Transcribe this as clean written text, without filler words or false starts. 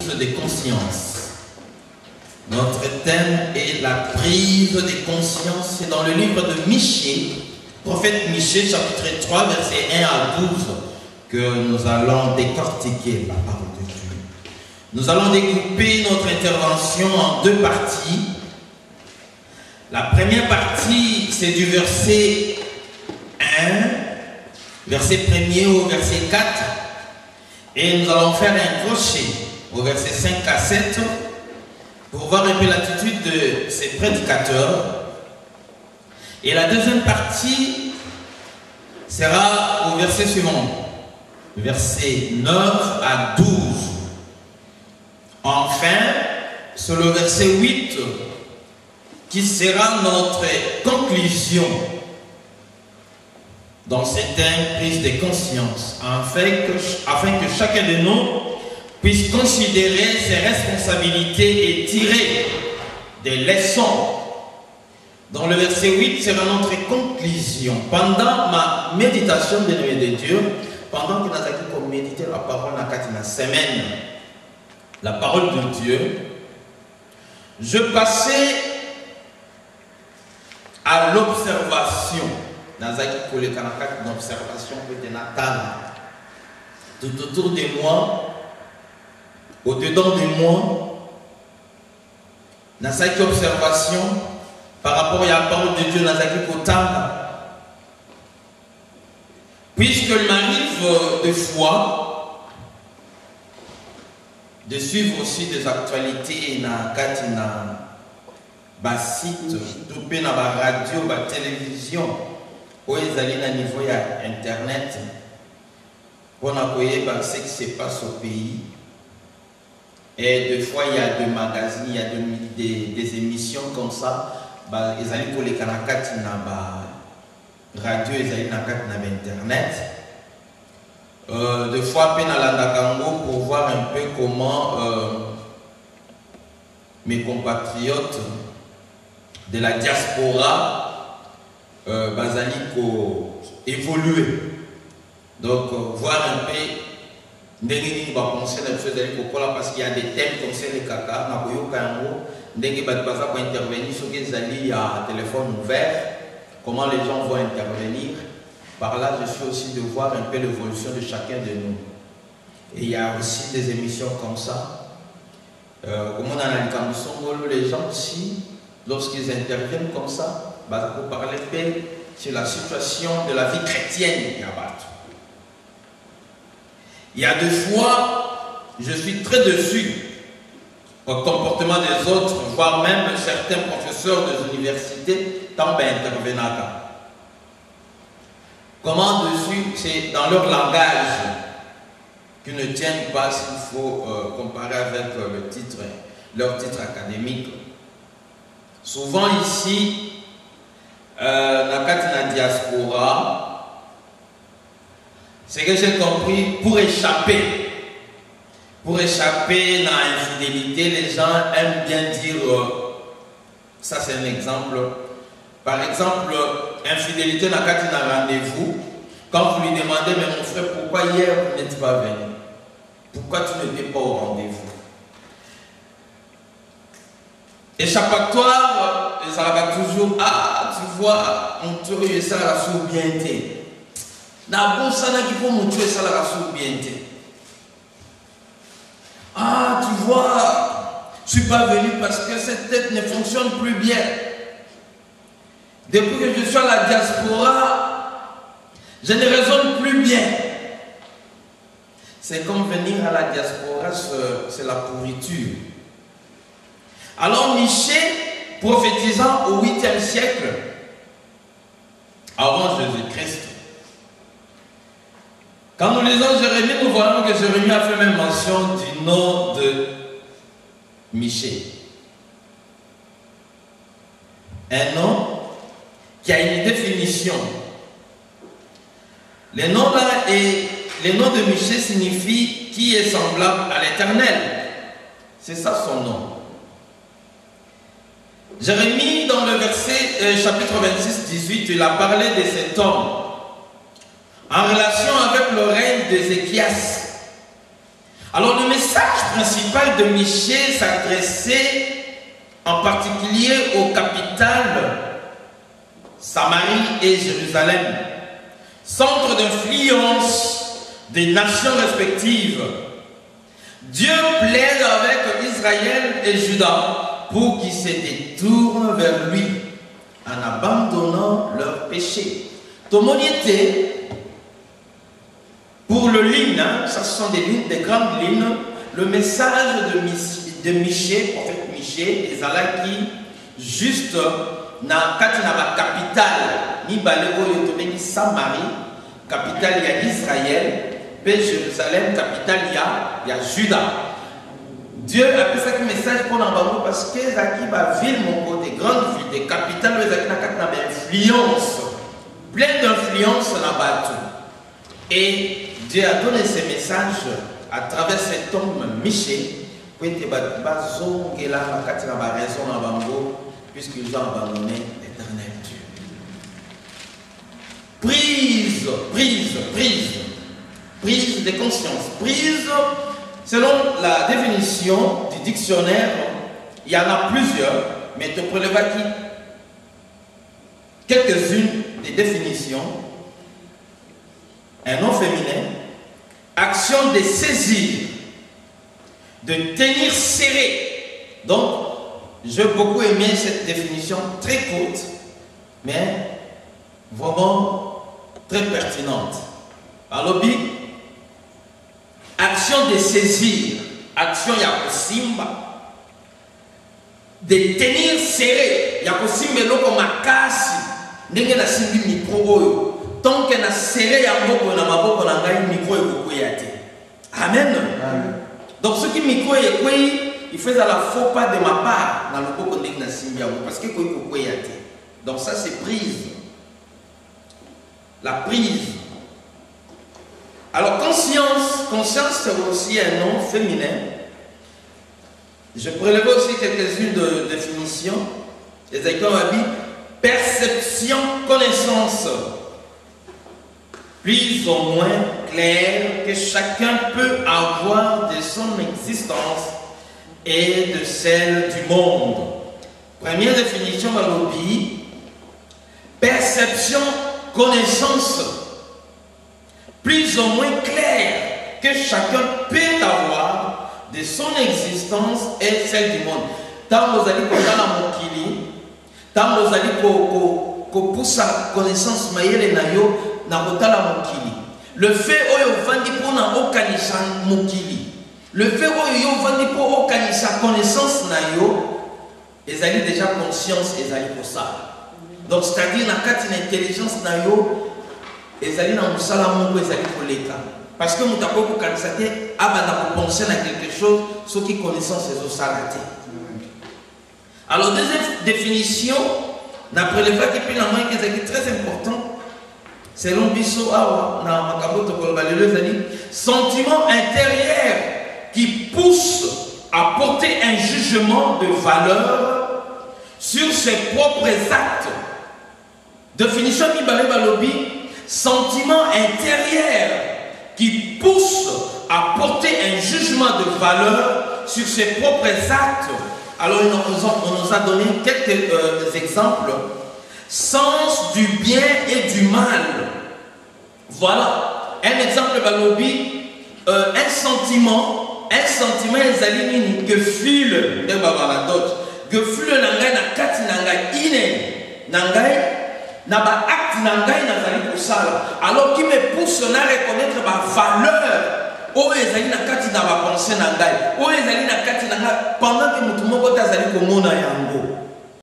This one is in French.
de conscience. Notre thème est la prise de conscience. C'est dans le livre de Michée, prophète Michée, chapitre 3, versets 1 à 12, que nous allons décortiquer la parole de Dieu. Nous allons découper notre intervention en deux parties. La première partie, c'est du verset 1, verset 1er au verset 4. Et nous allons faire un crochet au verset 5 à 7 pour voir un peu l'attitude de ces prédicateurs. Et la deuxième partie sera au verset suivant, verset 9 à 12. Enfin, c'est le verset 8 qui sera notre conclusion dans cette prise de conscience, afin que chacun de nous puisse considérer ses responsabilités et tirer des leçons. Dans le verset 8 sera notre conclusion. Pendant ma méditation de nuit de Dieu, pendant que nous avons médité la parole dans la semaine, la parole de Dieu, je passais à l'observation. L'observation tout autour de moi, au-dedans de moi, dans cette observation par rapport à la parole de Dieu, puisqu'il m'arrive des fois de suivre aussi des actualités dans site, tout dans la radio, la télévision, où ils allaient à niveau internet pour voir ce qui se passe au pays. Et des fois, il y a des magazines, il y a des émissions comme ça. Ils allaient pour les canacats dans la radio, ils allaient dans internet. Des fois, dans la pour voir un peu comment mes compatriotes de la diaspora évoluer. Donc, voir un peu parce qu'il y a des thèmes comme ça, les caca, intervenir sur les alliés à téléphone ouvert, comment les gens vont intervenir. Par là, je suis aussi de voir un peu l'évolution de chacun de nous. Et il y a aussi des émissions comme ça. Comment on a les gens aussi, lorsqu'ils interviennent comme ça, pour parler sur la situation de la vie chrétienne. Il y a des fois, je suis très déçu au comportement des autres, voire même certains professeurs des universités, tant intervenant. Comment dessus, c'est dans leur langage qui ne tiennent pas, s'il faut comparer avec leur titre académique. Souvent ici, dans la diaspora, c'est que j'ai compris, pour échapper dans l'infidélité, les gens aiment bien dire, ça c'est un exemple, par exemple, infidélité dans un rendez-vous, quand vous lui demandez, mais mon frère, pourquoi hier vous n'êtes pas venu? Pourquoi tu n'étais pas au rendez-vous? Échappatoire, ça va toujours, ah, tu vois, on te réussit ça la sous-bienté. Ah, tu vois, je ne suis pas venu parce que cette tête ne fonctionne plus bien. Depuis que je suis à la diaspora, je ne raisonne plus bien. C'est comme venir à la diaspora, c'est la pourriture. Alors Michée, prophétisant au 8e siècle, avant Jésus-Christ, quand nous lisons Jérémie, nous voyons que Jérémie a fait même mention du nom de Michée. Un nom qui a une définition. Le nom de Michée signifie qui est semblable à l'Éternel. C'est ça son nom. Jérémie, dans le verset chapitre 26, 18, il a parlé de cet homme en relation avec le règne d'Ézéchias. Alors le message principal de Michée s'adressait en particulier aux capitales Samarie et Jérusalem, centre d'influence des nations respectives. Dieu plaide avec Israël et Juda pour qu'ils se détournent vers lui en abandonnant leurs péchés. Tomoniété, pour le ligne, ça ce sont des lignes, des grandes lignes, le message de Michée, prophète Michée, les Alaki, juste na katina capitale, ni baléo yotomeni Samarie, capitale il y a Israël, puis Jérusalem, capitale il y a Juda. Dieu a fait ce message pour nous parce que les villes, des grandes villes, des capitales, les influence, plein d'influence là-bas tout. Et Dieu a donné ce message à travers cet homme Michée, pour que les raison puisqu'ils ont abandonné l'éternel Dieu. Prise de conscience. Prise, selon la définition du dictionnaire, il y en a plusieurs, mais tu prélèveras quelques-unes des définitions. Un nom féminin, action de saisir, de tenir serré. Donc, j'ai beaucoup aimé cette définition très courte, mais vraiment très pertinente. Alors, action de saisir, action yakosimba, de tenir serré, yakosimba loko makasi, ndenge na simbi micro oyo, tant que na serré ya moko na maboko na ngai micro ekokweyate. Amen. Donc ce qui micro est il faisait la faux pas de ma part dans le beaucoup de parce que donc ça c'est prise. La prise. Alors conscience c'est aussi un nom féminin. Je prélève aussi quelques-unes de définitions. Les écoles ont dit perception, connaissance. Plus ou moins clair que chacun peut avoir de son existence et de celle du monde. Première définition dans l'obéi, perception, connaissance, plus ou moins claire que chacun peut avoir de son existence et celle du monde. Tant vous allez pour la mokili, tant vous allez pour poussa connaissance maïle nayo na la mokili. Le fait oyo vandi pour na okanisha mokili. Le fait que vous avez pour connaissance, ils ont déjà conscience, ils ont pour ça. Donc, c'est-à-dire, dans une intelligence, ils ont pour l'État. Parce que nous avons penser à quelque chose, ce qui connaissance, c'est au salaté. Alors, deuxième définition, d'après le fait que est très important, selon Bissot, sentiment intérieur qui pousse à porter un jugement de valeur sur ses propres actes. Définition Mibale Balobi, sentiment intérieur qui pousse à porter un jugement de valeur sur ses propres actes. Alors on nous a donné quelques exemples. Sens du bien et du mal. Voilà. Un exemple Balobi, un sentiment ezali gefühle de babala dot gefühle nangai na kati nangai ine nangai na ba acte nangai nazali kosala alors qui me pousse à reconnaître ma valeur o ezali na kati na ba pensée nangai o ezali na kati nangai pendant que mutu moko tazali komona yango